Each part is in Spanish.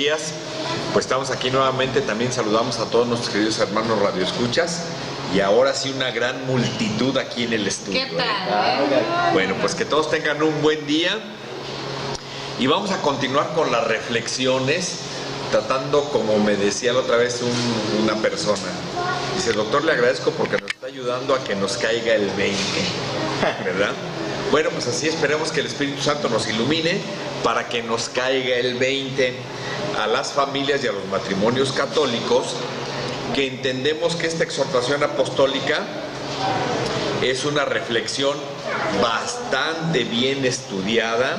días. Pues estamos aquí nuevamente, también saludamos a todos nuestros queridos hermanos radioescuchas y ahora sí una gran multitud aquí en el estudio. ¿Qué tal? Bueno, pues que todos tengan un buen día y vamos a continuar con las reflexiones, tratando, como me decía la otra vez una persona, dice: doctor, le agradezco porque nos está ayudando a que nos caiga el 20, ¿verdad? Bueno, pues así esperemos que el Espíritu Santo nos ilumine para que nos caiga el 20 a las familias y a los matrimonios católicos, que entendemos que esta exhortación apostólica es una reflexión bastante bien estudiada,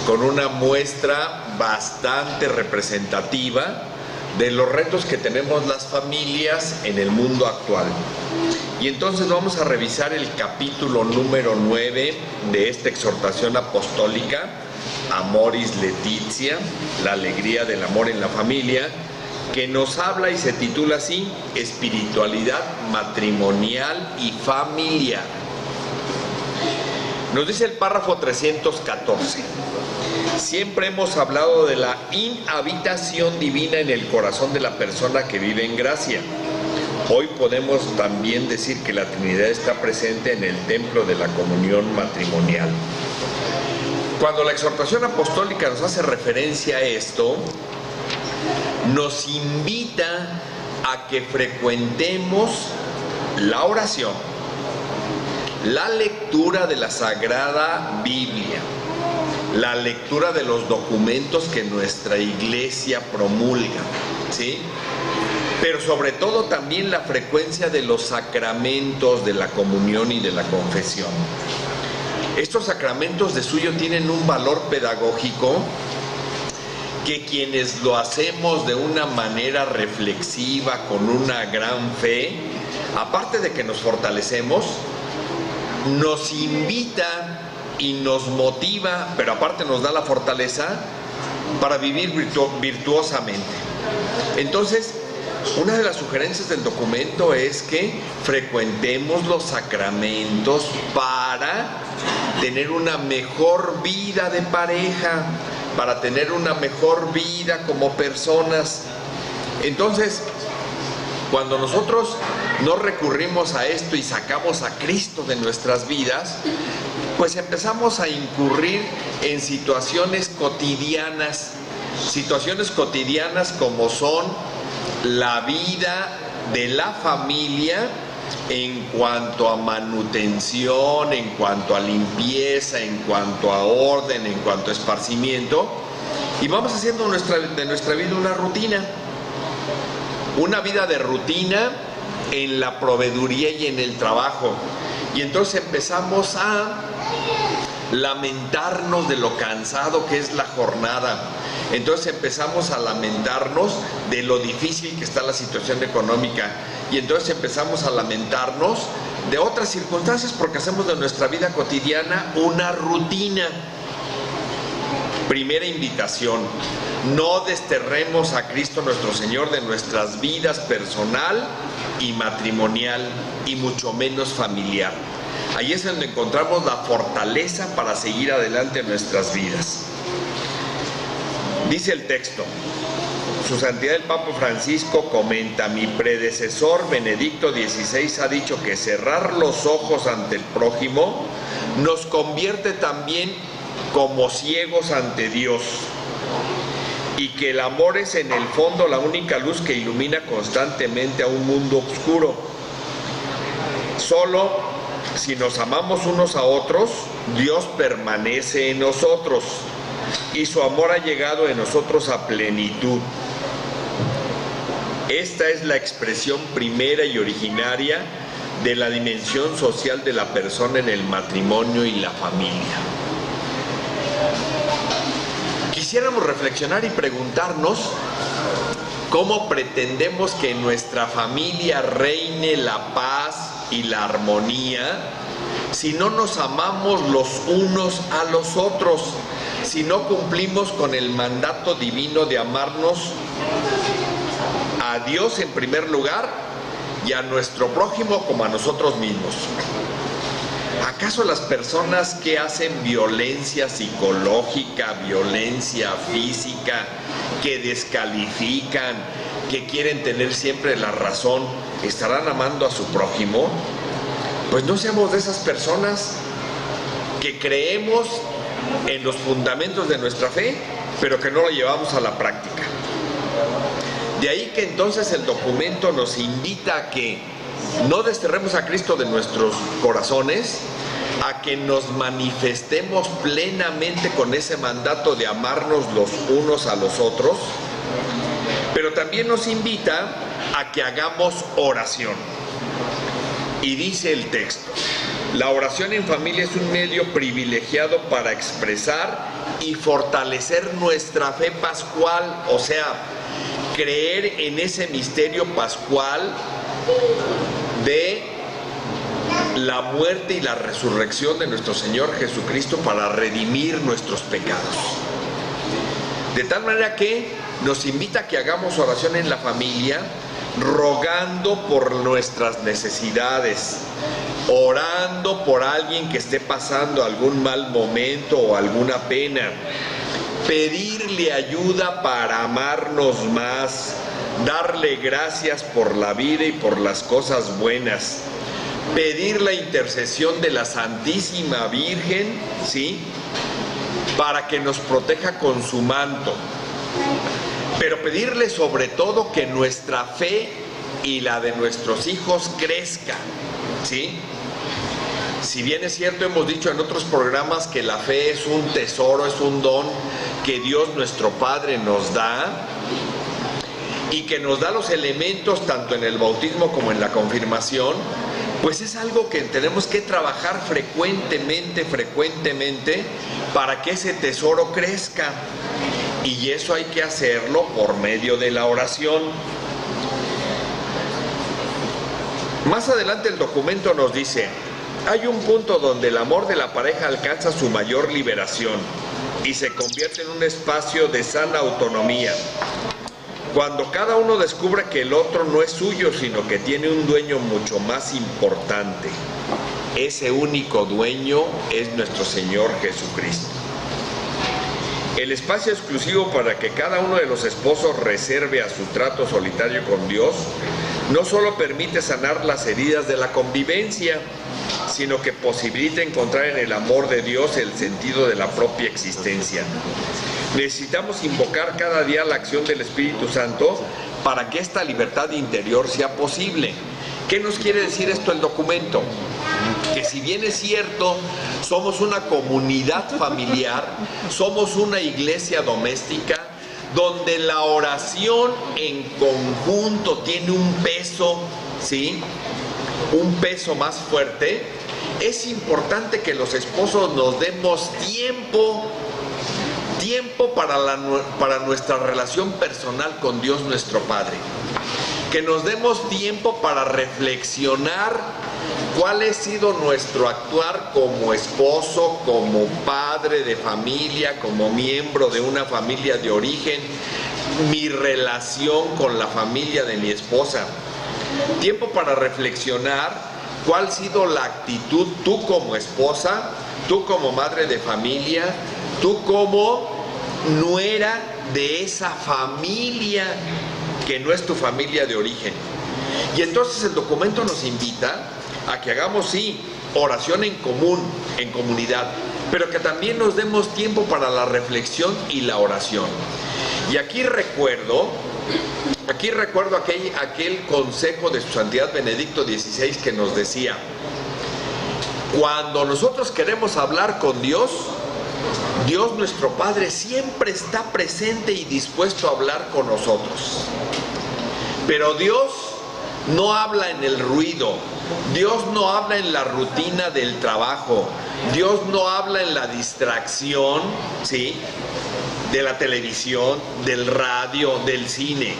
con una muestra bastante representativa de los retos que tenemos las familias en el mundo actual. Y entonces vamos a revisar el capítulo número 9 de esta exhortación apostólica, Amoris Laetitia, la alegría del amor en la familia, que nos habla y se titula así: espiritualidad matrimonial y familiar. Nos dice el párrafo 314: siempre hemos hablado de la inhabitación divina en el corazón de la persona que vive en gracia. Hoy podemos también decir que la Trinidad está presente en el templo de la comunión matrimonial. Cuando la exhortación apostólica nos hace referencia a esto, nos invita a que frecuentemos la oración, la lectura de la Sagrada Biblia, la lectura de los documentos que nuestra iglesia promulga, ¿sí? Pero sobre todo también la frecuencia de los sacramentos de la comunión y de la confesión. Estos sacramentos de suyo tienen un valor pedagógico que quienes lo hacemos de una manera reflexiva, con una gran fe, aparte de que nos fortalecemos, nos invita y nos motiva, pero aparte nos da la fortaleza para vivir virtuosamente. Entonces, una de las sugerencias del documento es que frecuentemos los sacramentos para tener una mejor vida de pareja, para tener una mejor vida como personas. Entonces, cuando nosotros no recurrimos a esto y sacamos a Cristo de nuestras vidas, pues empezamos a incurrir en situaciones cotidianas como son la vida de la familia en cuanto a manutención, en cuanto a limpieza, en cuanto a orden, en cuanto a esparcimiento, y vamos haciendo de nuestra vida una vida de rutina en la proveeduría y en el trabajo. Y entonces empezamos a lamentarnos de lo cansado que es la jornada. Entonces empezamos a lamentarnos de lo difícil que está la situación económica. Y entonces empezamos a lamentarnos de otras circunstancias, porque hacemos de nuestra vida cotidiana una rutina. Primera invitación: no desterremos a Cristo nuestro Señor de nuestras vidas personal y matrimonial, y mucho menos familiar. Ahí es donde encontramos la fortaleza para seguir adelante en nuestras vidas. Dice el texto: Su Santidad el Papa Francisco comenta: mi predecesor Benedicto XVI ha dicho que cerrar los ojos ante el prójimo nos convierte también como ciegos ante Dios, y que el amor es en el fondo la única luz que ilumina constantemente a un mundo oscuro. Solo si nos amamos unos a otros, Dios permanece en nosotros y su amor ha llegado en nosotros a plenitud. Esta es la expresión primera y originaria de la dimensión social de la persona en el matrimonio y la familia. Quisiéramos reflexionar y preguntarnos cómo pretendemos que en nuestra familia reine la paz y la armonía si no nos amamos los unos a los otros, si no cumplimos con el mandato divino de amarnos a Dios en primer lugar y a nuestro prójimo como a nosotros mismos. ¿Acaso las personas que hacen violencia psicológica, violencia física que descalifican, que quieren tener siempre la razón, ¿estarán amando a su prójimo? Pues no seamos de esas personas que creemos en los fundamentos de nuestra fe, pero que no lo llevamos a la práctica. De ahí que entonces el documento nos invita a que no desterremos a Cristo de nuestros corazones, a que nos manifestemos plenamente con ese mandato de amarnos los unos a los otros, pero también nos invita a que hagamos oración. Y dice el texto: la oración en familia es un medio privilegiado para expresar y fortalecer nuestra fe pascual, o sea, creer en ese misterio pascual de la muerte y la resurrección de nuestro Señor Jesucristo para redimir nuestros pecados. De tal manera que nos invita a que hagamos oración en la familia, rogando por nuestras necesidades, orando por alguien que esté pasando algún mal momento o alguna pena, pedirle ayuda para amarnos más, darle gracias por la vida y por las cosas buenas, pedir la intercesión de la Santísima Virgen, ¿sí?, para que nos proteja con su manto, pero pedirle sobre todo que nuestra fe y la de nuestros hijos crezca, ¿sí? Si bien es cierto, hemos dicho en otros programas que la fe es un tesoro, es un don que Dios nuestro Padre nos da y que nos da los elementos tanto en el bautismo como en la confirmación, pues es algo que tenemos que trabajar frecuentemente para que ese tesoro crezca. Y eso hay que hacerlo por medio de la oración. Más adelante el documento nos dice: hay un punto donde el amor de la pareja alcanza su mayor liberación y se convierte en un espacio de sana autonomía. Cuando cada uno descubre que el otro no es suyo, sino que tiene un dueño mucho más importante. Ese único dueño es nuestro Señor Jesucristo. El espacio exclusivo para que cada uno de los esposos reserve a su trato solitario con Dios no solo permite sanar las heridas de la convivencia, sino que posibilita encontrar en el amor de Dios el sentido de la propia existencia. Necesitamos invocar cada día la acción del Espíritu Santo para que esta libertad interior sea posible. ¿Qué nos quiere decir esto el documento? Que si bien es cierto, somos una comunidad familiar, somos una iglesia doméstica, donde la oración en conjunto tiene un peso, ¿sí?, un peso más fuerte, es importante que los esposos nos demos tiempo para nuestra relación personal con Dios nuestro Padre. Que nos demos tiempo para reflexionar cuál ha sido nuestro actuar como esposo, como padre de familia, como miembro de una familia de origen, mi relación con la familia de mi esposa. Tiempo para reflexionar cuál ha sido la actitud tú como esposa, tú como madre de familia, tú como nuera de esa familia que no es tu familia de origen. Y entonces el documento nos invita a que hagamos, sí, oración en común, en comunidad, pero que también nos demos tiempo para la reflexión y la oración. Y aquí recuerdo aquel consejo de su santidad Benedicto XVI que nos decía: cuando nosotros queremos hablar con Dios, Dios nuestro Padre siempre está presente y dispuesto a hablar con nosotros. Pero Dios no habla en el ruido, Dios no habla en la rutina del trabajo, Dios no habla en la distracción, ¿sí?, de la televisión, del radio, del cine.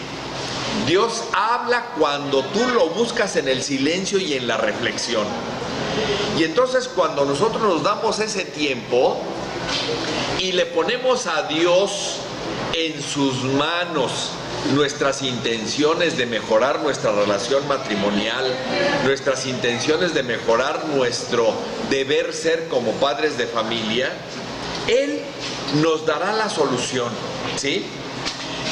Dios habla cuando tú lo buscas en el silencio y en la reflexión. Y entonces cuando nosotros nos damos ese tiempo y le ponemos a Dios en sus manos nuestras intenciones de mejorar nuestra relación matrimonial, nuestras intenciones de mejorar nuestro deber ser como padres de familia, Él nos dará la solución, ¿sí?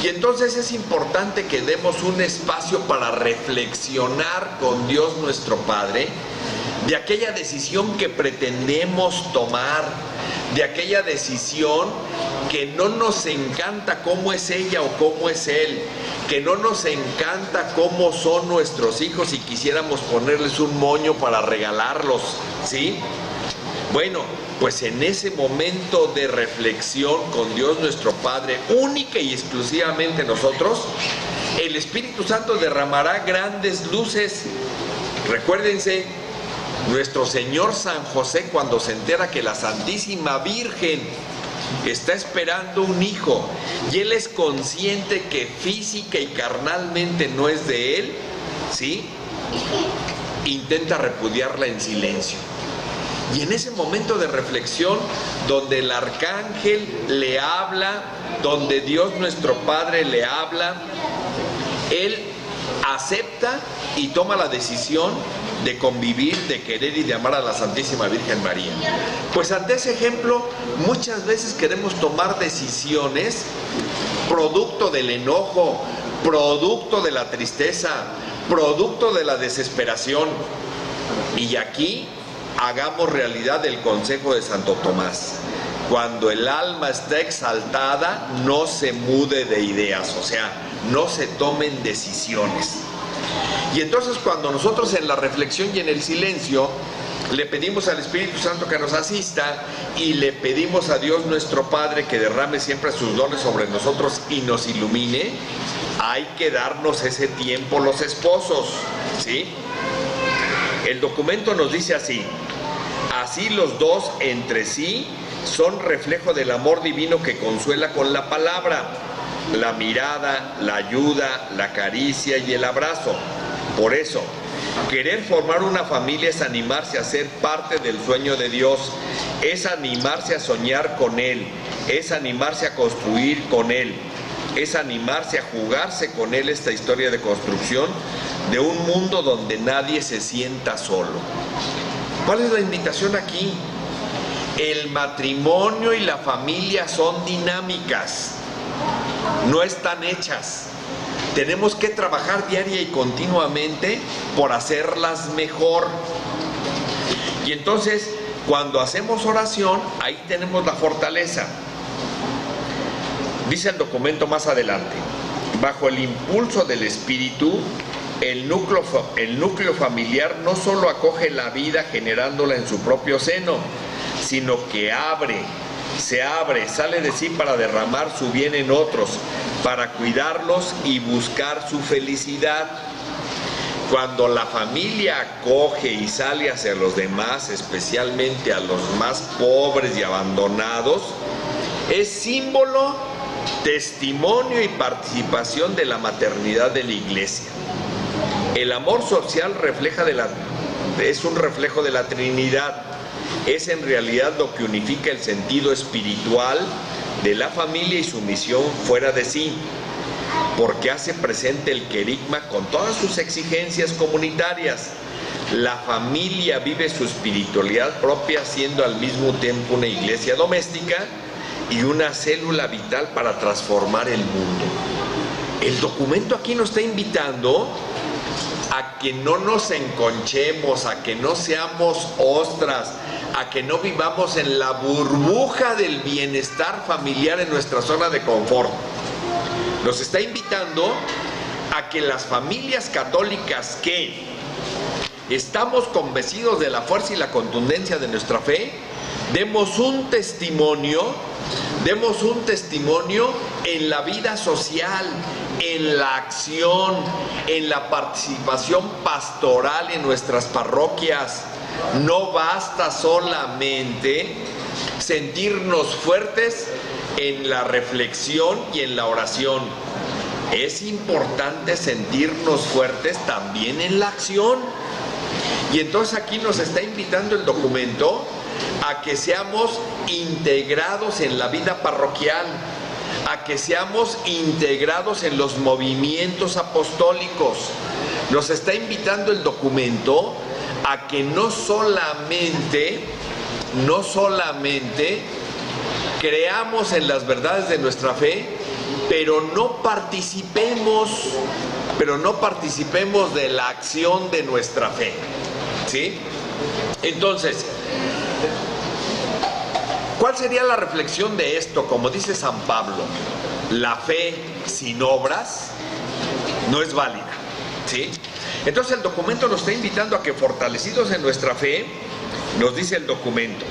Y entonces es importante que demos un espacio para reflexionar con Dios nuestro Padre de aquella decisión que pretendemos tomar, de aquella decisión que no nos encanta cómo es ella o cómo es él, que no nos encanta cómo son nuestros hijos y quisiéramos ponerles un moño para regalarlos, ¿sí? Bueno, pues en ese momento de reflexión con Dios nuestro Padre, única y exclusivamente nosotros, el Espíritu Santo derramará grandes luces. Recuérdense, nuestro Señor San José, cuando se entera que la Santísima Virgen está esperando un hijo y él es consciente que física y carnalmente no es de él, ¿sí?, intenta repudiarla en silencio. Y en ese momento de reflexión, donde el arcángel le habla, donde Dios nuestro Padre le habla, él acepta y toma la decisión de convivir, de querer y de amar a la Santísima Virgen María. Pues ante ese ejemplo, muchas veces queremos tomar decisiones producto del enojo, producto de la tristeza, producto de la desesperación. Y aquí hagamos realidad el consejo de Santo Tomás. Cuando el alma está exaltada, no se mude de ideas, o sea, no se tomen decisiones. Y entonces cuando nosotros en la reflexión y en el silencio le pedimos al Espíritu Santo que nos asista y le pedimos a Dios nuestro Padre que derrame siempre sus dones sobre nosotros y nos ilumine, hay que darnos ese tiempo los esposos, ¿sí? El documento nos dice así: así los dos entre sí son reflejo del amor divino que consuela con la palabra, la mirada, la ayuda, la caricia y el abrazo. Por eso, querer formar una familia es animarse a ser parte del sueño de Dios, es animarse a soñar con Él, es animarse a construir con Él, es animarse a jugarse con Él esta historia de construcción de un mundo donde nadie se sienta solo. ¿Cuál es la invitación aquí? El matrimonio y la familia son dinámicas, no están hechas. Tenemos que trabajar diaria y continuamente por hacerlas mejor. Y entonces, cuando hacemos oración, ahí tenemos la fortaleza. Dice el documento más adelante: bajo el impulso del Espíritu, el núcleo familiar no solo acoge la vida generándola en su propio seno, sino que se abre, sale de sí para derramar su bien en otros, para cuidarlos y buscar su felicidad. Cuando la familia acoge y sale hacia los demás, especialmente a los más pobres y abandonados, es símbolo, testimonio y participación de la maternidad de la Iglesia. El amor social es un reflejo de la Trinidad. Es en realidad lo que unifica el sentido espiritual de la familia y su misión fuera de sí, porque hace presente el querigma con todas sus exigencias comunitarias. La familia vive su espiritualidad propia, siendo al mismo tiempo una iglesia doméstica y una célula vital para transformar el mundo. El documento aquí nos está invitando a que no nos enconchemos, a que no seamos ostras, a que no vivamos en la burbuja del bienestar familiar en nuestra zona de confort. Nos está invitando a que las familias católicas que estamos convencidos de la fuerza y la contundencia de nuestra fe, demos un testimonio en la vida social, en la acción, en la participación pastoral en nuestras parroquias. No basta solamente sentirnos fuertes en la reflexión y en la oración. Es importante sentirnos fuertes también en la acción. Y entonces aquí nos está invitando el documento a que seamos integrados en la vida parroquial, a que seamos integrados en los movimientos apostólicos. Nos está invitando el documento a que no solamente creamos en las verdades de nuestra fe, pero no participemos de la acción de nuestra fe, ¿sí? Entonces, ¿cuál sería la reflexión de esto? Como dice San Pablo, la fe sin obras no es válida, ¿sí? Entonces el documento nos está invitando a que, fortalecidos en nuestra fe, nos dice el documento,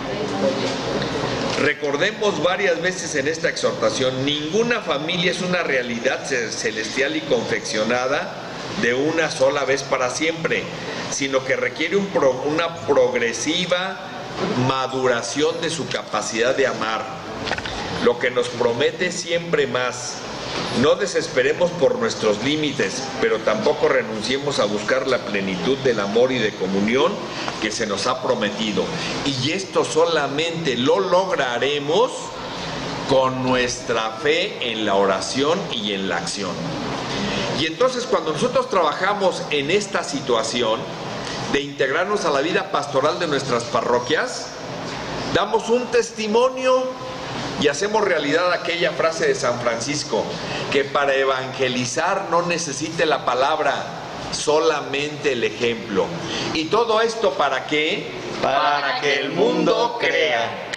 recordemos varias veces en esta exhortación, ninguna familia es una realidad celestial y confeccionada de una sola vez para siempre, sino que requiere una progresiva maduración de su capacidad de amar, lo que nos promete siempre más. No desesperemos por nuestros límites, pero tampoco renunciemos a buscar la plenitud del amor y de comunión que se nos ha prometido. Y esto solamente lo lograremos con nuestra fe en la oración y en la acción. Y entonces, cuando nosotros trabajamos en esta situación de integrarnos a la vida pastoral de nuestras parroquias, damos un testimonio y hacemos realidad aquella frase de San Francisco, que para evangelizar no necesite la palabra, solamente el ejemplo. ¿Y todo esto para qué? Para que el mundo crea.